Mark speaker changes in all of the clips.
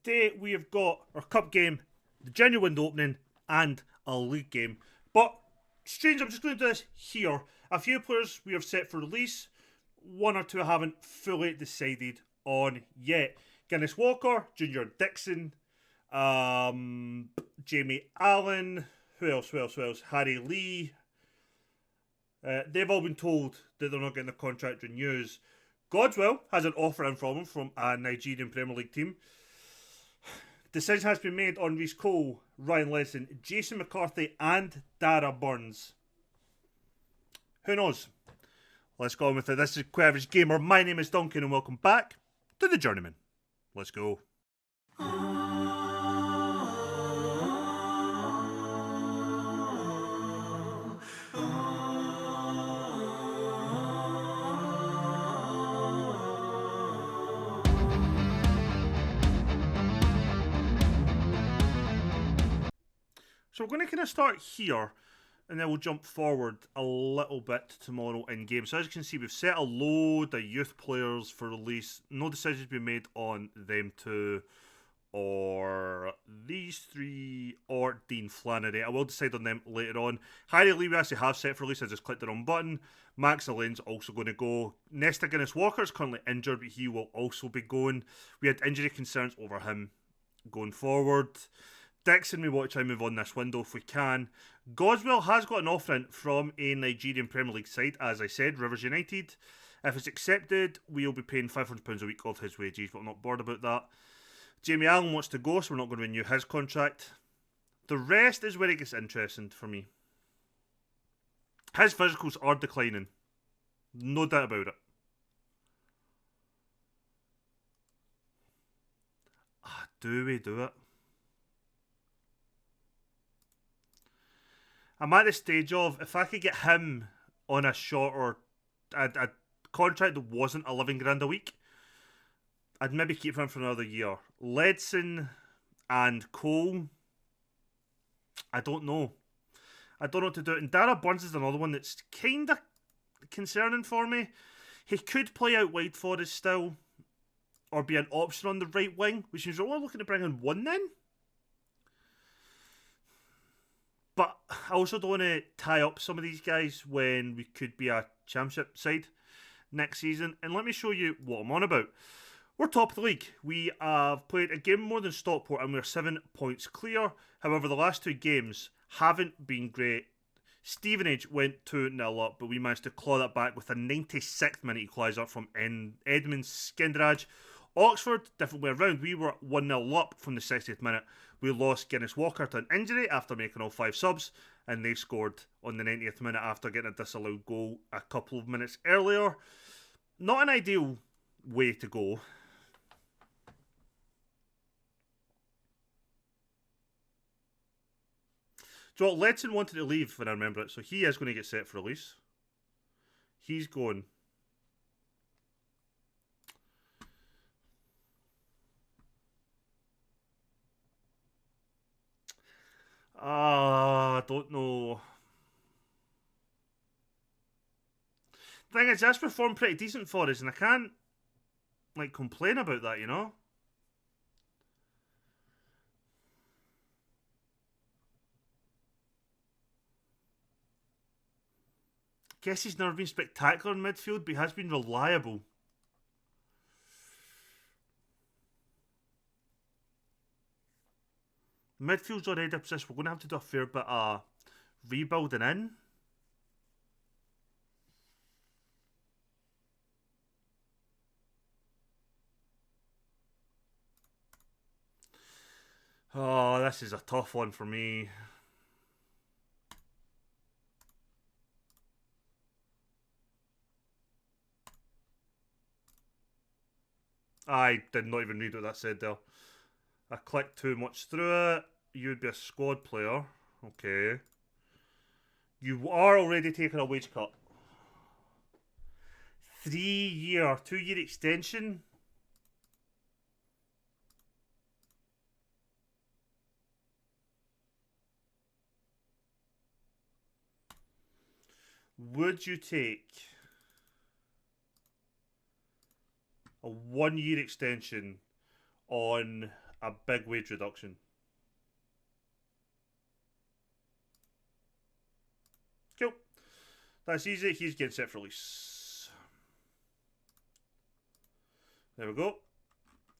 Speaker 1: today we have got our cup game, the genuine opening, and a league game. But, strange, I'm just going to do this here. A few players we have set for release, one or two I haven't fully decided on yet. Guinness Walker, Junior Dixon, Jamie Allen, who else? Harry Lee. They've all been told that they're not getting the contract renews. Godswell has an offer in from him from a Nigerian Premier League team. Decision has been made on Reece Cole, Ryan Lesson, Jason McCarthy, and Dara Burns. Who knows? Let's go on with it. This is Quite Average Gamer. My name is Duncan, and welcome back to the Journeyman. Let's go. So we're going to kind of start here, and then we'll jump forward a little bit tomorrow in game. So as you can see, we've set a load of youth players for release. No decisions been made on them two, or these three, or Dean Flannery. I will decide on them later on. Harry Lee we actually have set for release. I just clicked the wrong button. Max Alain's also going to go. Nesta Guinness Walker is currently injured, but he will also be going. We had injury concerns over him going forward. Dixon, we want to try and move on this window if we can. Goswell has got an offer in from a Nigerian Premier League side, as I said, Rivers United. If it's accepted, we'll be paying £500 a week of his wages, but I'm not bored about that. Jamie Allen wants to go, so we're not going to renew his contract. The rest is where it gets interesting for me. His physicals are declining. No doubt about it. Do we do it? I'm at the stage of, if I could get him on a shorter a contract that wasn't 11 grand a week, I'd maybe keep him for another year. Ledson and Cole, I don't know. I don't know what to do. And Dara Burns is another one that's kind of concerning for me. He could play out wide for us still, or be an option on the right wing, which means we're only looking to bring in one then. But I also don't want to tie up some of these guys when we could be a championship side next season. And let me show you what I'm on about. We're top of the league. We have played a game more than Stockport and we're 7 points clear. However, the last two games haven't been great. Stevenage went 2-0 up, but we managed to claw that back with a 96th minute equaliser from Edmund Skindraj. Oxford, different way around. We were 1-0 up from the 60th minute. We lost Guinness Walker to an injury after making all 5 subs, and they scored on the 90th minute after getting a disallowed goal a couple of minutes earlier. Not an ideal way to go. So Letson wanted to leave when I remember it, so he is going to get set for release. He's going. I don't know. The thing is, that's performed pretty decent for us, and I can't, complain about that, you know? Guess he's never been spectacular in midfield, but he has been reliable. Midfield's already obsessed. We're going to have to do a fair bit of rebuilding in. Oh, this is a tough one for me. I did not even read what that said there. I clicked too much through it. You'd be a squad player. Okay. You are already taking a wage cut. 3-year, 2-year extension. Would you take a 1-year extension on a big wage reduction. Cool. That's easy. He's getting set for release. There we go.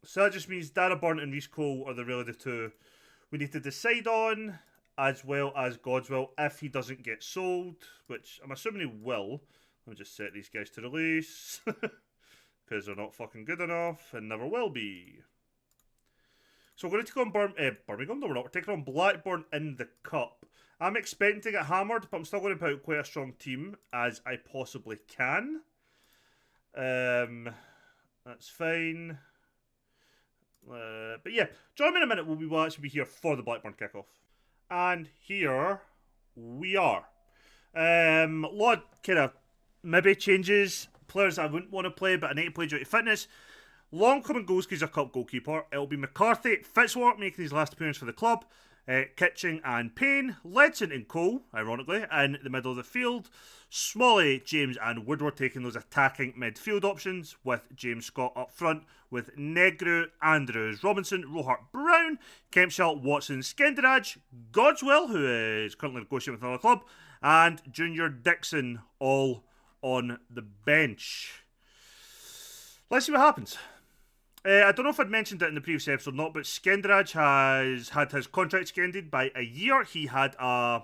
Speaker 1: So that just means Dara Burnt and Reece Cole are really the two we need to decide on, as well as Godswill if he doesn't get sold, which I'm assuming he will. Let me just set these guys to release, because they're not fucking good enough and never will be. So we're going to take on Birmingham. No, we're not. We're taking on Blackburn in the Cup. I'm expecting to get hammered, but I'm still going to put out quite a strong team as I possibly can. That's fine. But yeah, join me in a minute. We'll actually be here for the Blackburn kickoff. And here we are. Lot kind of maybe changes. Players I wouldn't want to play, but I need to play due to fitness. Long coming goals because he's a cup goalkeeper. It'll be McCarthy, Fitzwater making his last appearance for the club. Kitching and Payne, Ledson and Cole, ironically, in the middle of the field. Smalley, James and Woodward taking those attacking midfield options, with James Scott up front, with Negru, Andrews, Robinson, Rohart, Brown, Kempshall, Watson, Skenderaj, Godswill, who is currently negotiating with another club, and Junior Dixon, all on the bench. Let's see what happens. I don't know if I'd mentioned it in the previous episode or not, but Skenderaj has had his contract extended by a year. He had a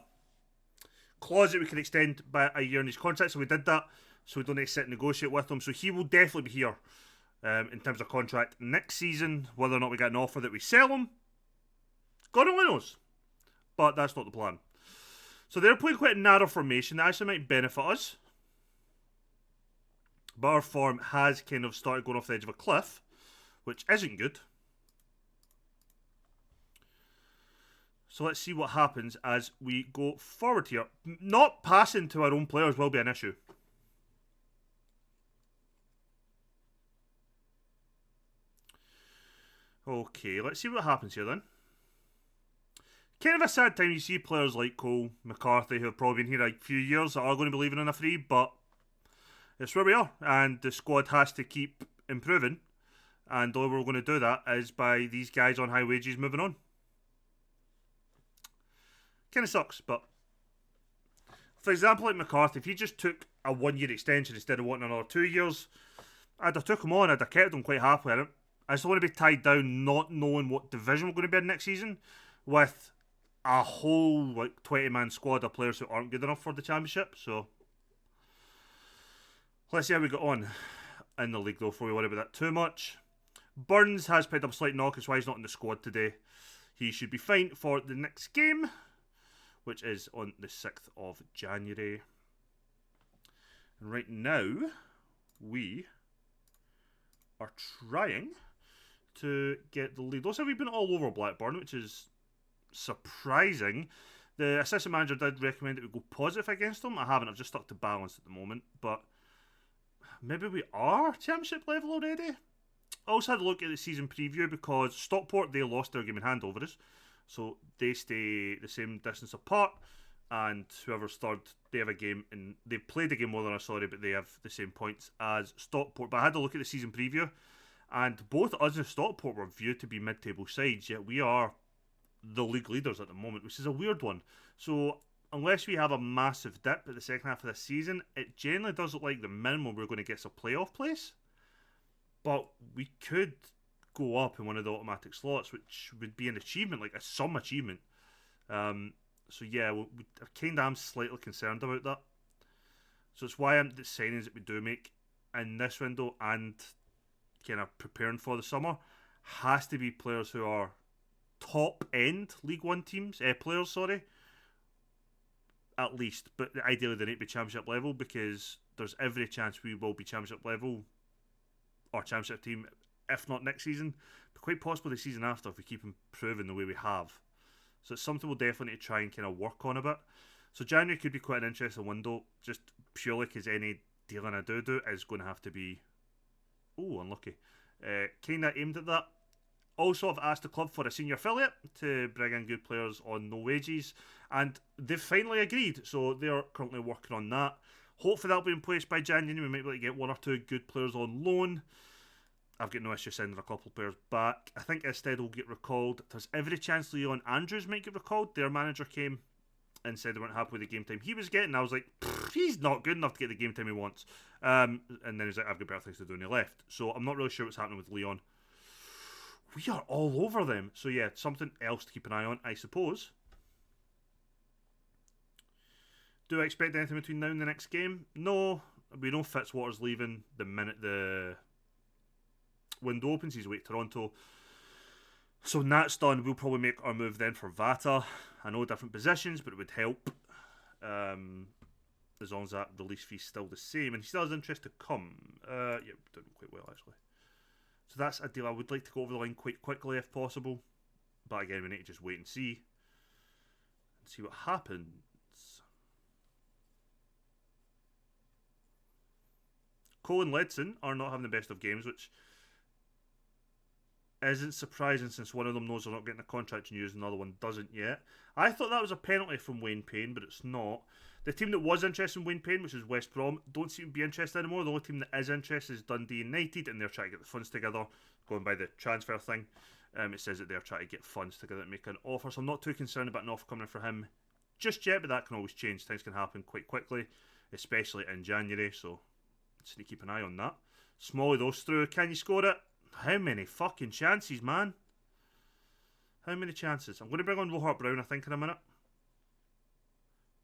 Speaker 1: clause that we could extend by a year in his contract, so we did that. So we don't need to sit and negotiate with him. So he will definitely be here in terms of contract next season. Whether or not we get an offer that we sell him, God only knows. But that's not the plan. So they're playing quite a narrow formation that actually might benefit us. But our form has kind of started going off the edge of a cliff, which isn't good. So let's see what happens as we go forward here. Not passing to our own players will be an issue. Okay, let's see what happens here then. Kind of a sad time. You see players like Cole, McCarthy, who have probably been here a few years, that are going to be leaving on a free, but it's where we are, and the squad has to keep improving. And the way we're going to do that is by these guys on high wages moving on. Kind of sucks, but for example, like McCarthy, if he just took a 1 year extension instead of wanting another 2 years, I'd have took him on. I'd have kept him quite happily. I just don't want to be tied down not knowing what division we're going to be in next season with a whole like 20-man squad of players who aren't good enough for the championship. So let's see how we get on in the league though before we worry about that too much. Burns has picked up a slight knock, that's why he's not in the squad today. He should be fine for the next game, which is on the 6th of January. And right now, we are trying to get the lead. Also, we've been all over Blackburn, which is surprising. The assistant manager did recommend that we go positive against them. I haven't, I've just stuck to balance at the moment, but maybe we are championship level already? I also had a look at the season preview because Stockport, they lost their game in hand over us. So they stay the same distance apart, and whoever's third, they have a game, and they've played a game more than us, sorry, but they have the same points as Stockport. But I had a look at the season preview, and both us and Stockport were viewed to be mid-table sides, yet we are the league leaders at the moment, which is a weird one. So unless we have a massive dip at the second half of the season, it generally does look like the minimum we're going to get is a playoff place. But we could go up in one of the automatic slots, which would be an achievement, like some achievement. So yeah, I kind of am slightly concerned about that. So it's why the signings that we do make in this window and kind of preparing for the summer has to be players who are top end League One teams, players, sorry. At least, but ideally they need to be championship level, because there's every chance we will be championship level or championship team, if not next season, but quite possibly the season after if we keep improving the way we have. So it's something we'll definitely need to try and kind of work on a bit. So January could be quite an interesting window, just purely because any dealing I do is going to have to be, unlucky. Kind of aimed at that. Also, I've asked the club for a senior affiliate to bring in good players on no wages, and they've finally agreed, so they're currently working on that. Hopefully that'll be in place by January. We might be able to get one or two good players on loan. I've got no issue sending a couple of players back. I think instead will get recalled. There's every chance Leon Andrews might get recalled. Their manager came and said they weren't happy with the game time he was getting. I was like, he's not good enough to get the game time he wants. And then he's like, I've got better things to do, and he left. So I'm not really sure what's happening with Leon. We are all over them. So yeah, something else to keep an eye on, I suppose. Do I expect anything between now and the next game? No. We know Fitzwater's leaving the minute the window opens. He's away to Toronto. So when that's done, we'll probably make our move then for Vata. I know different positions, but it would help. As long as that release fee's still the same. And he still has interest to come. Yeah, doing quite well, actually. So that's a deal I would like to go over the line quite quickly if possible. But again, we need to just wait and see. And see what happens. Cole and Ledson are not having the best of games, which isn't surprising since one of them knows they're not getting a contract news and the other one doesn't yet. I thought that was a penalty from Wayne Payne, but it's not. The team that was interested in Wayne Payne, which is West Brom, don't seem to be interested anymore. The only team that is interested is Dundee United, and they're trying to get the funds together, going by the transfer thing. It says that they're trying to get funds together and make an offer, so I'm not too concerned about an offer coming for him just yet, but that can always change. Things can happen quite quickly, especially in January, so just need to keep an eye on that. Smalley goes through. Can you score it? How many fucking chances, man? How many chances? I'm going to bring on Rohart Brown, I think, in a minute.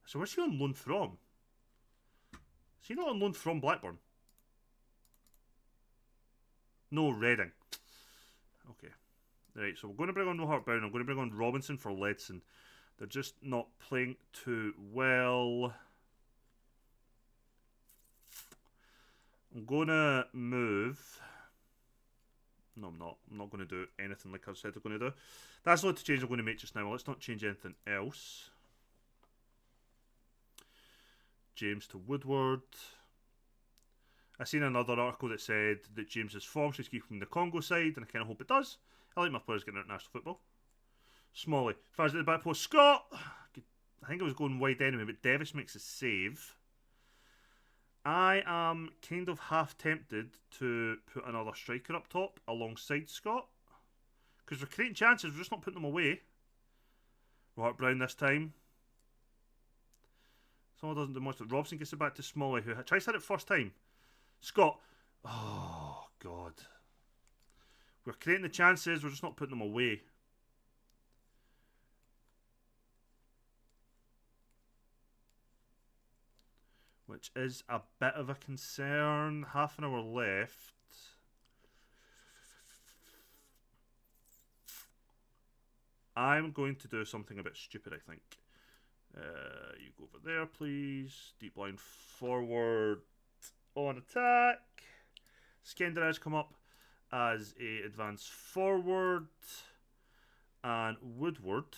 Speaker 1: So where's he on loan from? Is he not on loan from Blackburn? No, Reading. Okay. Right, so we're going to bring on Rohart Brown. I'm going to bring on Robinson for Ledson. They're just not playing too well. I'm going to move... No, I'm not. I'm not going to do anything like I said I'm going to do. That's not the change I'm going to make just now. Let's not change anything else. James to Woodward. I seen another article that said that James's form should keep him in the Congo side, and I kind of hope it does. I like my players getting international football. Smalley fires at the back post. Scott! I think it was going wide anyway, but Davis makes a save. I am kind of half tempted to put another striker up top alongside Scott. Because we're creating chances, we're just not putting them away. Robert Brown this time. Someone doesn't do much. Robson gets it back to Smalley, who tries to hit it first time. Scott. Oh, God. We're creating the chances, we're just not putting them away. Which is a bit of a concern. Half an hour left. I'm going to do something a bit stupid, I think. You go over there, please. Deep line forward. On attack. Skenderaj come up as a advance forward. And Woodward...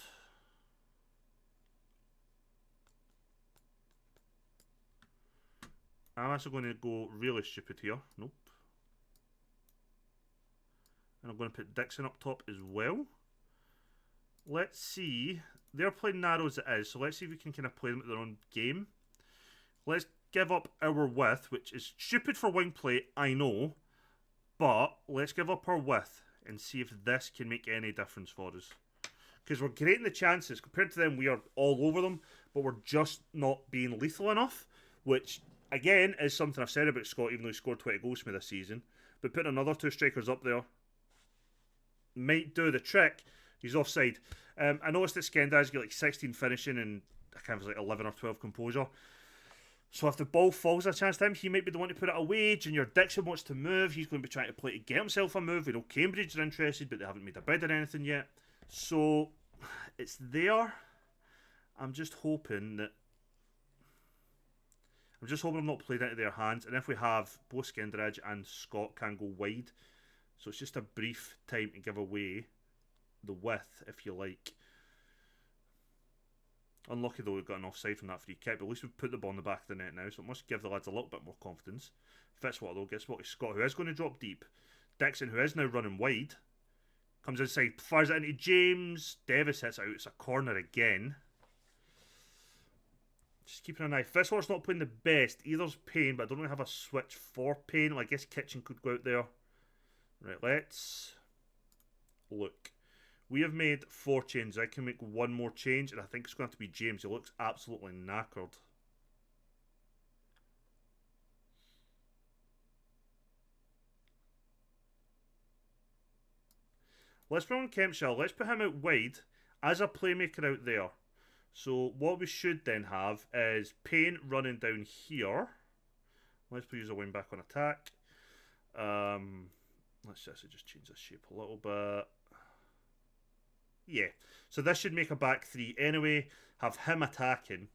Speaker 1: I'm actually going to go really stupid here. Nope. And I'm going to put Dixon up top as well. Let's see. They're playing narrow as it is, so let's see if we can kind of play them at their own game. Let's give up our width, which is stupid for wing play, I know. But let's give up our width and see if this can make any difference for us. Because we're creating the chances. Compared to them, we are all over them, but we're just not being lethal enough, which... Again, is something I've said about Scott, even though he scored 20 goals for me this season. But putting another two strikers up there might do the trick. He's offside. I noticed that Skender's got like 16 finishing and I can't remember, like 11 or 12 composure. So if the ball falls a chance to him, he might be the one to put it away. Junior Dixon wants to move. He's going to be trying to play to get himself a move. We know Cambridge are interested, but they haven't made a bid or anything yet. So it's there. I'm just hoping I'm not played into their hands. And if we have, both Skenderaj and Scott can go wide. So it's just a brief time to give away the width, if you like. Unlucky though we got an offside from that free kick, but at least we've put the ball in the back of the net now, so it must give the lads a little bit more confidence. Fitzwater though gets what to Scott, who is going to drop deep. Dixon, who is now running wide, comes inside, fires it into James. Davis hits it out, it's a corner again. Just keeping an eye. Fitzwater's not playing the best. Either's Payne, but I don't really have a switch for Payne. Well, I guess Kitchen could go out there. Right, let's look. We have made 4 changes. I can make one more change, and I think it's going to have to be James. He looks absolutely knackered. Let's bring on Kempshire. Let's put him out wide as a playmaker out there. So what we should then have is Payne running down here. Let's use a wing back on attack. Let's just change the shape a little bit. Yeah. So this should make a back 3 anyway. Have him attacking.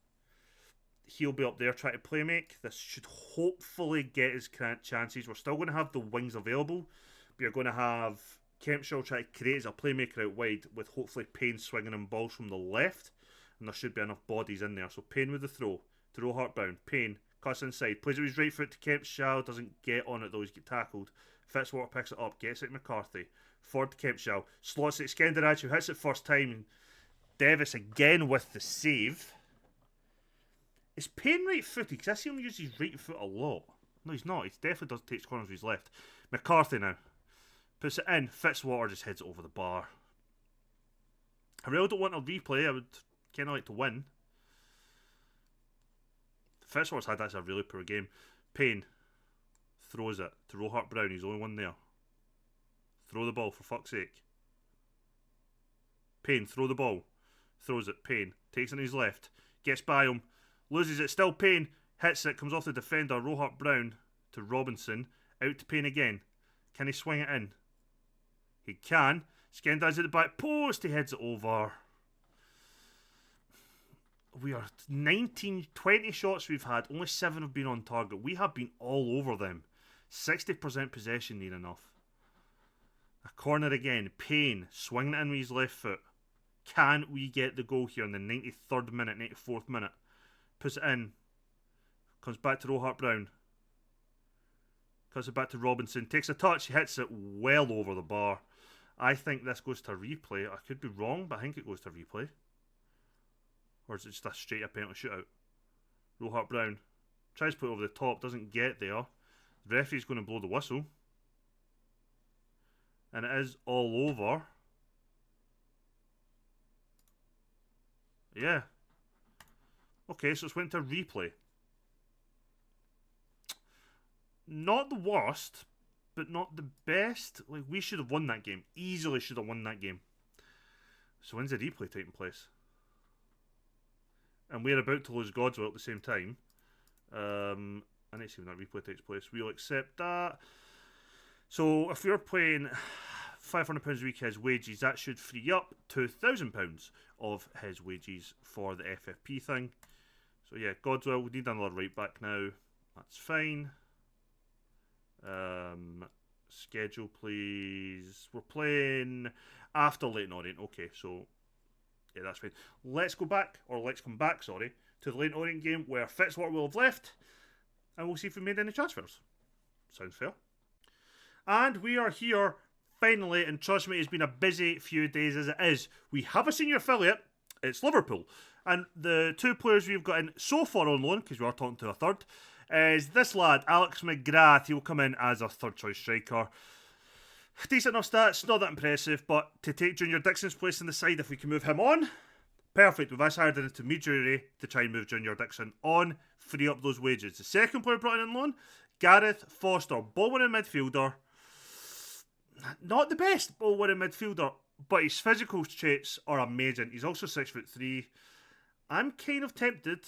Speaker 1: He'll be up there trying to play make. This should hopefully get his chances. We're still going to have the wings available. But you're going to have Kempshire try to create as a playmaker out wide with hopefully Payne swinging him balls from the left. And there should be enough bodies in there. So Payne with the throw. To roll Hartbound. Payne cuts inside. Plays it with his right foot to Kempshire. Doesn't get on it though. He's get tackled. Fitzwater picks it up. Gets it to McCarthy. Forward to Kempshire. Slots it. Skenderach hits it first time. Davis again with the save. Is Payne right footed? Because I see him use his right foot a lot. No, he's not. He definitely does take corners with his left. McCarthy now. Puts it in. Fitzwater just heads it over the bar. I really don't want a replay. I would kind of like to win. Fitzwater's had that's a really poor game. Payne throws it to Rohart Brown. He's the only one there. Throw the ball for fuck's sake. Payne, throw the ball. Throws it. Payne takes it in his left. Gets by him. Loses it. Still Payne. Hits it. Comes off the defender. Rohart Brown to Robinson. Out to Payne again. Can he swing it in? He can. Skender's at the back post. He heads it over. We are 19, 20 shots we've had. Only 7 have been on target. We have been all over them. 60% possession near enough. A corner again. Payne swinging it in with his left foot. Can we get the goal here in the 93rd minute, 94th minute? Puts it in. Comes back to Rohart Brown. Cuts it back to Robinson. Takes a touch. Hits it well over the bar. I think this goes to replay. I could be wrong, but I think it goes to replay. Or is it just a straight up penalty shootout? Rohart Brown tries to put it over the top. Doesn't get there. The referee's going to blow the whistle. And it is all over. Yeah. Okay, so it's went to replay. Not the worst, but not the best. Like, we should have won that game. Easily should have won that game. So when's the replay taking place? And we're about to lose Godswill at the same time. I need to see when that replay takes place. We'll accept that. So if we're playing £500 a week his wages, that should free up £2,000 of his wages for the FFP thing. So yeah, Godswill, we need another right back now. That's fine. Schedule, please. We're playing after Leyton Orient. Okay, so yeah, that's fine. Let's come back, sorry, to the Leyton Orient game where Fitzwater will have left, and we'll see if we made any transfers. Sounds fair. And we are here finally, and trust me, it's been a busy few days as it is. We have a senior affiliate. It's Liverpool, and the 2 players we've got in so far on loan, because we are talking to a third, is this lad, Alex McGrath. He will come in as a third choice striker. Decent enough stats, not that impressive, but to take Junior Dixon's place in the side, if we can move him on, perfect. We've actually hired an intermediary to try and move Junior Dixon on, free up those wages. The second player brought in on loan, Gareth Foster, ball-winning midfielder. Not the best ball-winning midfielder, but his physical traits are amazing. He's also 6'3". I'm kind of tempted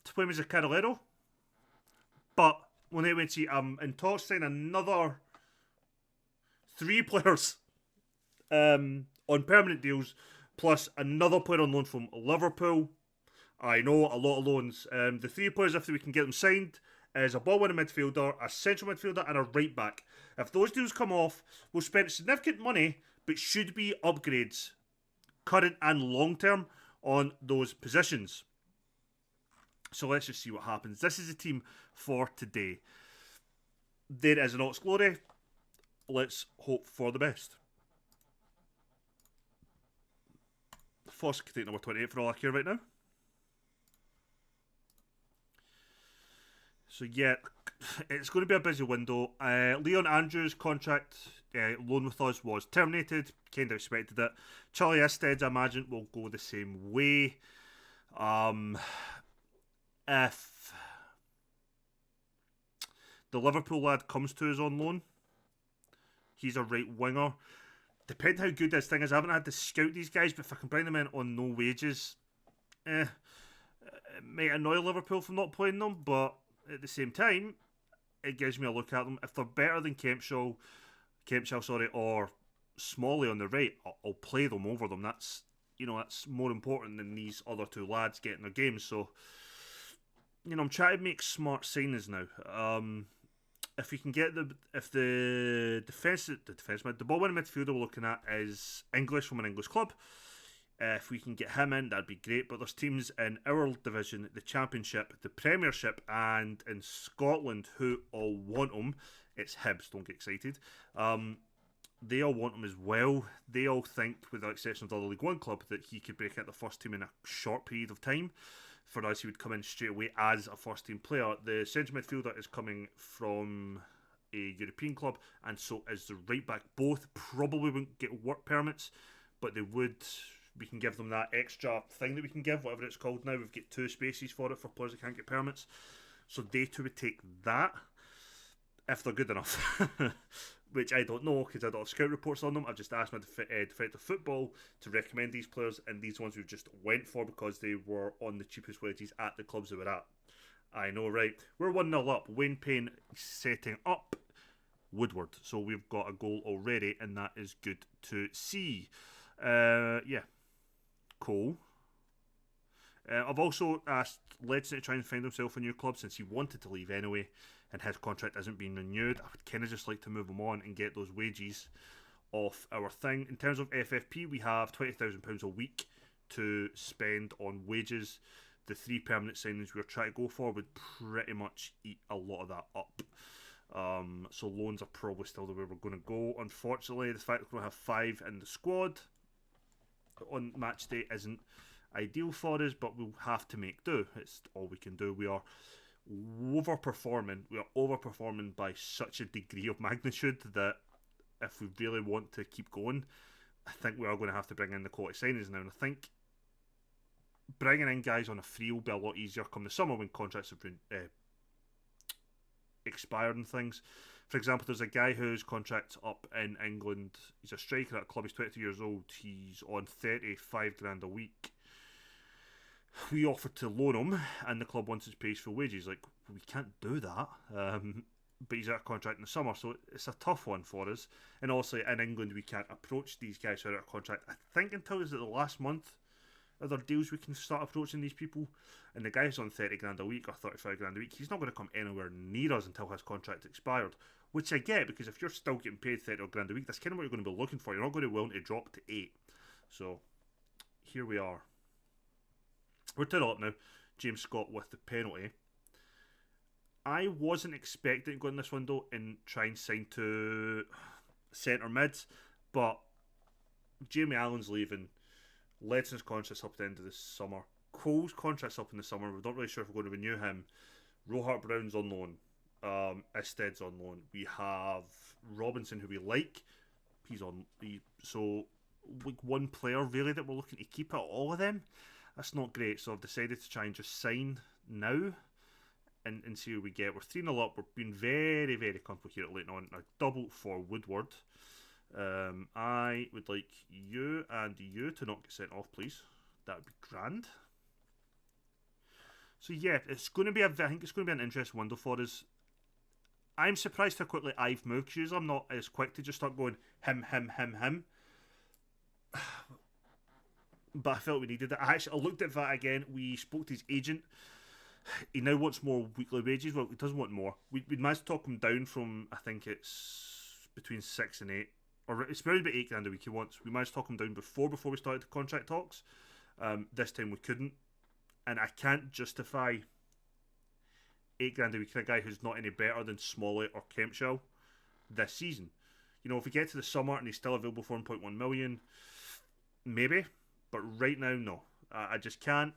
Speaker 1: to play him as a Carolero, but when they went to see, I'm in talks to sign another 3 players on permanent deals, plus another player on loan from Liverpool. I know, a lot of loans. The 3 players, if we can get them signed, is a ball-winning midfielder, a central midfielder, and a right-back. If those deals come off, we'll spend significant money, but should be upgrades, current and long-term, on those positions. So let's just see what happens. This is the team for today. There is an Ox Glory. Let's hope for the best. Foster can take number 28 for all I care right now. So yeah, it's going to be a busy window. Leon Andrews' contract loan with us was terminated. Kind of expected it. Charlie Isteds, I imagine, will go the same way. If the Liverpool lad comes to us on loan, he's a right winger. Depending how good this thing is, I haven't had to scout these guys, but if I can bring them in on no wages, it might annoy Liverpool for not playing them, but at the same time, it gives me a look at them. If they're better than Kempshall, or Smalley on the right, I'll play them over them. That's more important than these other two lads getting their games. So, I'm trying to make smart signings now. If we can get the ball winning midfielder we're looking at is English from an English club. If we can get him in, that'd be great. But there's teams in our division, the Championship, the Premiership, and in Scotland who all want him. It's Hibs, don't get excited. They all want him as well. They all think, with the exception of the other League One club, that he could break out the first team in a short period of time. For us, he would come in straight away as a first team player. The central midfielder is coming from a European club, and so is the right back. Both probably won't get work permits, but they would. We can give them that extra thing that we can give, whatever it's called now. We've got 2 spaces for it for players that can't get permits. So they two would take that if they're good enough. Which I don't know because I don't have scout reports on them. I've just asked my Director of Football to recommend these players, and these ones we've just went for because they were on the cheapest wages at the clubs they were at. I know, right? We're 1-0 up. Wayne Payne setting up Woodward. So we've got a goal already, and that is good to see. Yeah. Cool. I've also asked Ledson to try and find himself a new club since he wanted to leave anyway and his contract isn't being renewed. I would kind of just like to move him on and get those wages off our thing. In terms of FFP, we have £20,000 a week to spend on wages. The 3 permanent signings we're trying to go for would pretty much eat a lot of that up. So loans are probably still the way we're going to go. Unfortunately, the fact that we're going to have 5 in the squad on match day isn't ideal for us, but we'll have to make do. It's all we can do. We are overperforming. We are overperforming by such a degree of magnitude that if we really want to keep going, I think we are going to have to bring in the quality signings now. And I think bringing in guys on a free will be a lot easier come the summer when contracts have been expired and things. For example, there's a guy whose contract's up in England. He's a striker at a club. He's 22 years old. He's on 35 grand a week. We offered to loan him, and the club wants to pay his full wages. Like, we can't do that. But he's out of contract in the summer, so it's a tough one for us. And also, in England, we can't approach these guys who are out of contract. I think until is it the last month of their deals we can start approaching these people. And the guy who's on 30 grand a week or 35 grand a week, he's not going to come anywhere near us until his contract expired. Which I get, because if you're still getting paid 30 grand a week, that's kind of what you're going to be looking for. You're not going to be willing to drop to 8. So, here we are. We're 2-0 up now. James Scott with the penalty. I wasn't expecting to go in this window and try and sign to centre mids, but Jamie Allen's leaving. Ledson's contract's up at the end of the summer. Cole's contract's up in the summer. We're not really sure if we're going to renew him. Rohart Brown's on loan. Isted's on loan. We have Robinson, who we like. He's on. So, like one player really that we're looking to keep out of all of them. That's not great. So I've decided to try and just sign now and see who we get. We're 3-0 up. We're being very, very complicated late on. A double for Woodward. I would like you and you to not get sent off, please. That would be grand. So yeah, it's going to be I think it's going to be an interesting window for us. I'm surprised how quickly I've moved, because I'm not as quick to just start going him. But I felt we needed it. I looked at that again. We spoke to his agent. He now wants more weekly wages. Well, he doesn't want more. We managed to talk him down from, I think it's between 6 and 8. Or it's around about 8 grand a week he wants. We managed to talk him down before we started the contract talks. This time we couldn't. And I can't justify 8 grand a week for a guy who's not any better than Smalley or Kempshall this season. You know, if we get to the summer and he's still available for 1.1 million, maybe. But right now, no. I just can't.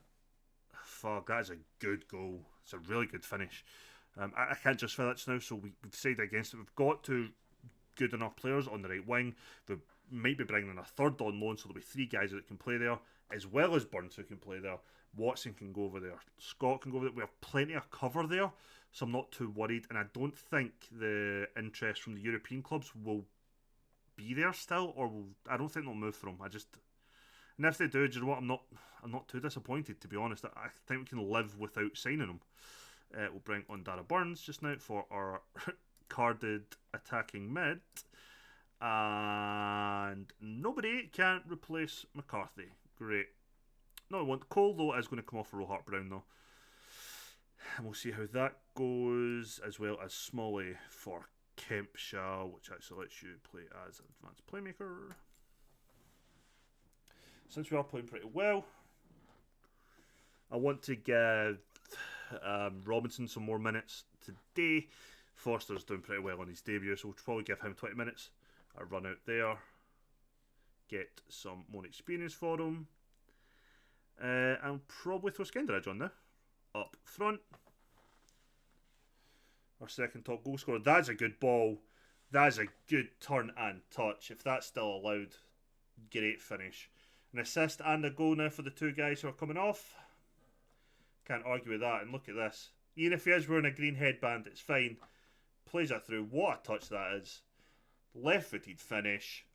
Speaker 1: Fuck, that is a good goal. It's a really good finish. I can't justify that just now, so we decided against it. We've got two good enough players on the right wing. We might be bringing in a third on loan, so there'll be three guys that can play there, as well as Burns who can play there. Watson can go over there. Scott can go over there. We have plenty of cover there, so I'm not too worried. And I don't think the interest from the European clubs will be there still, or I don't think they'll move for him. And if they do, you know what? I'm not too disappointed, to be honest. I think we can live without signing him. We'll bring on Dara Burns just now for our carded attacking mid. And nobody can replace McCarthy. Great. No, I want Cole, though, is going to come off for Roe Hart-Brown, though. And we'll see how that goes, as well as Smalley for Kempshire, which actually lets you play as an advanced playmaker. Since we are playing pretty well, I want to give Robinson some more minutes today. Foster's doing pretty well on his debut, so we'll probably give him 20 minutes. I run out there, get some more experience for him, and probably throw Skenderidge on there. Up front, our second top goal scorer. That's a good ball. That's a good turn and touch. If that's still allowed, great finish. An assist and a goal now for the two guys who are coming off. Can't argue with that. And look at this. Even if he is wearing a green headband, it's fine. Plays that through. What a touch that is. Left-footed finish.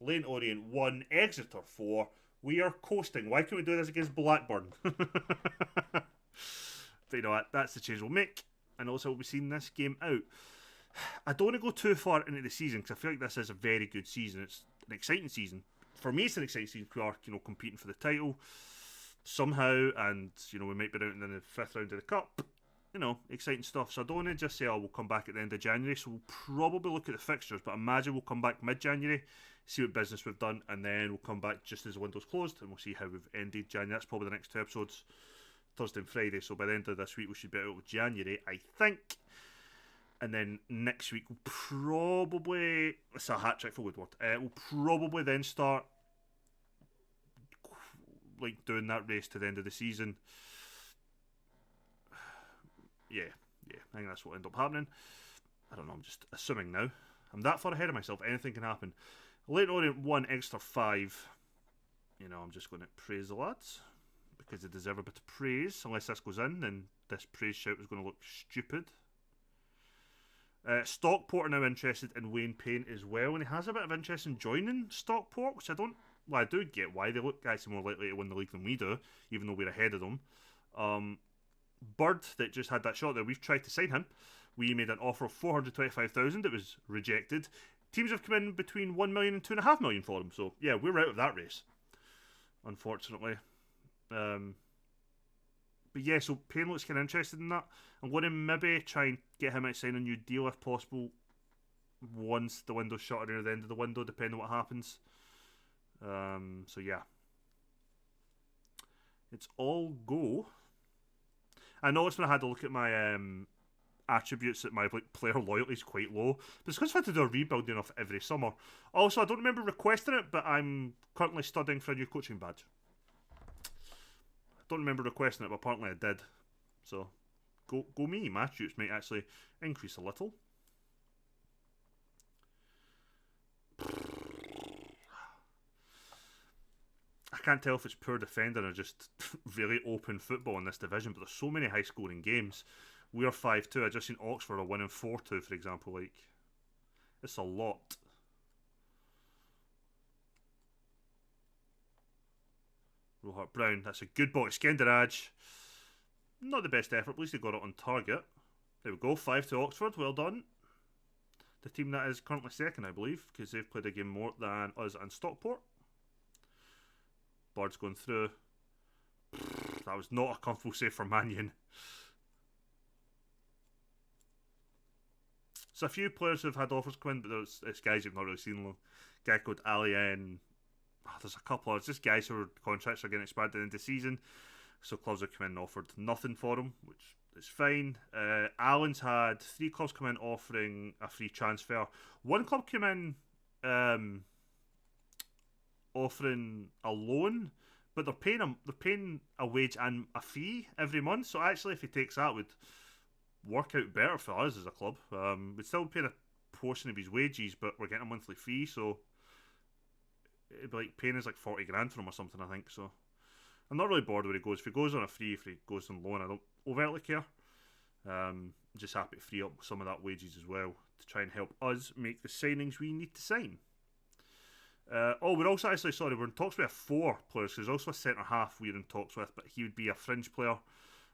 Speaker 1: Lane Orient 1, Exeter 4. We are coasting. Why can't we do this against Blackburn? But you know what? That's the change we'll make. And also we'll be seeing this game out. I don't want to go too far into the season because I feel like this is a very good season. It's an exciting season. For me, it's an exciting season. We are, competing for the title somehow, and we might be out in the 5th round of the cup. Exciting stuff. So I don't want to just say, we'll come back at the end of January. So we'll probably look at the fixtures, but imagine we'll come back mid-January, see what business we've done, and then we'll come back just as the window's closed, and we'll see how we've ended January. That's probably the next 2 episodes, Thursday and Friday. So by the end of this week, we should be out of January, I think. And then next week, we'll probably... It's a hat-trick for Woodward. We'll probably then start doing that race to the end of the season. Yeah, I think that's what will end up happening. I don't know, I'm just assuming now. I'm that far ahead of myself, anything can happen. Late Orient 1, Exeter 5. I'm just going to praise the lads, because they deserve a bit of praise. Unless this goes in, then this praise shout is going to look stupid. Stockport are now interested in Wayne Payne as well, and he has a bit of interest in joining Stockport, which I do get why. They look actually more likely to win the league than we do, even though we're ahead of them. Bird, that just had that shot there, we've tried to sign him. We made an offer of 425,000. It was rejected. Teams have come in between 1 million and 2.5 million for him. So yeah, we're out of that race, unfortunately. But yeah, so Payne looks kind of interested in that. I'm going to maybe try and get him out to sign a new deal if possible once the window's shut or near the end of the window, depending on what happens. So yeah, it's all go. I noticed when I had to look at my attributes that my player loyalty is quite low. But it's because I've had to do a rebuilding of every summer. Also, I don't remember requesting it, but I'm currently studying for a new coaching badge. I don't remember requesting it, but apparently I did. So, go me. My attributes might actually increase a little. I can't tell if it's poor defending or just really open football in this division, but there's so many high-scoring games. We are 5-2. I just seen Oxford are winning 4-2, for example. It's a lot. Rohart Brown, that's a good ball to Skenderidge. Not the best effort, at least they got it on target. There we go, 5-2 Oxford, well done. The team that is currently second, I believe, because they've played a game more than us and Stockport. Bird's going through. That was not a comfortable save for Mannion. So a few players have had offers come in, but there's guys you've not really seen. A guy called Alien. There's a couple of just guys whose contracts are getting expired at the end of the season. So clubs have come in and offered nothing for him, which is fine. Allen's had 3 clubs come in offering a free transfer. One club came in offering a loan, but they're paying a wage and a fee every month. So actually, if he takes that, would work out better for us as a club. We'd still pay a portion of his wages, but we're getting a monthly fee, so it'd be like paying us like 40 grand from him or something, I think. So I'm not really bored where he goes. If he goes on a free, if he goes on loan, I don't overtly care. Just happy to free up some of that wages as well to try and help us make the signings we need to sign. We're also actually, we're in talks with 4 players. There's also a centre half we're in talks with, but he would be a fringe player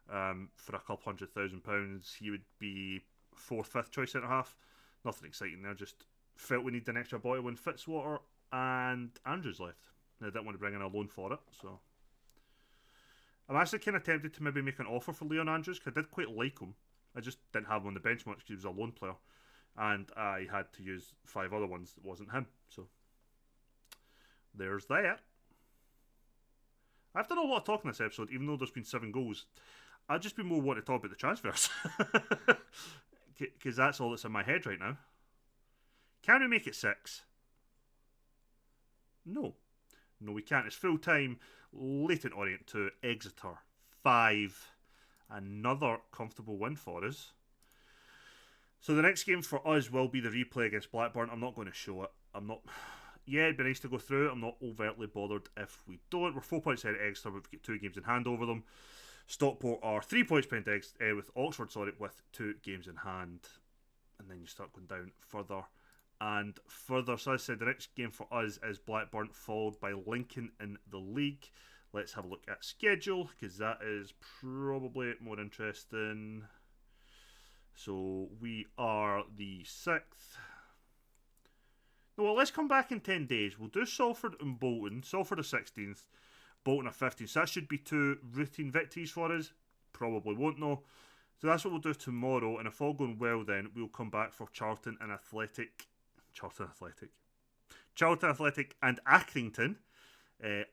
Speaker 1: for a couple £100,000. He would be 4th, 5th choice centre half. Nothing exciting there, just felt we need an extra boy when Fitzwater and Andrews left. I didn't want to bring in a loan for it, so I'm actually kind of tempted to maybe make an offer for Leon Andrews, because I did quite like him. I just didn't have him on the bench much because he was a loan player, and I had to use 5 other ones that wasn't him. So there's that. I've done a lot of talking this episode, even though there's been 7 goals. I've just been more wanting to talk about the transfers, because that's all that's in my head right now. Can we make it 6? No, we can't. It's full time. Leighton Orient 2, Exeter 5. Another comfortable win for us. So the next game for us will be the replay against Blackburn. I'm not going to show it. Yeah, it'd be nice to go through it. I'm not overtly bothered if we don't. We're 4 points ahead of Exeter, but we've got 2 games in hand over them. Stockport are 3 points behind with Oxford, with 2 games in hand. And then you start going down further and further. So as I said, the next game for us is Blackburn, followed by Lincoln in the league. Let's have a look at schedule, because that is probably more interesting. So we are the 6th. Well, let's come back in 10 days. We'll do Salford and Bolton. Salford are 16th, Bolton are 15th. So that should be 2 routine victories for us. Probably won't, though. So that's what we'll do tomorrow. And if all going well, then we'll come back for Charlton Athletic and Accrington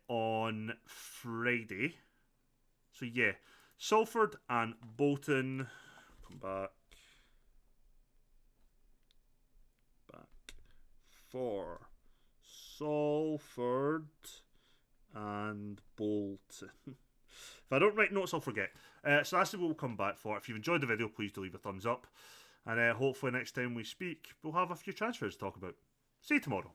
Speaker 1: on Friday. So yeah, Salford and Bolton. Come back for Salford and Bolton. If I don't write notes, I'll forget. So that's what we'll come back for. If you've enjoyed the video, please do leave a thumbs up. And hopefully next time we speak, we'll have a few transfers to talk about. See you tomorrow.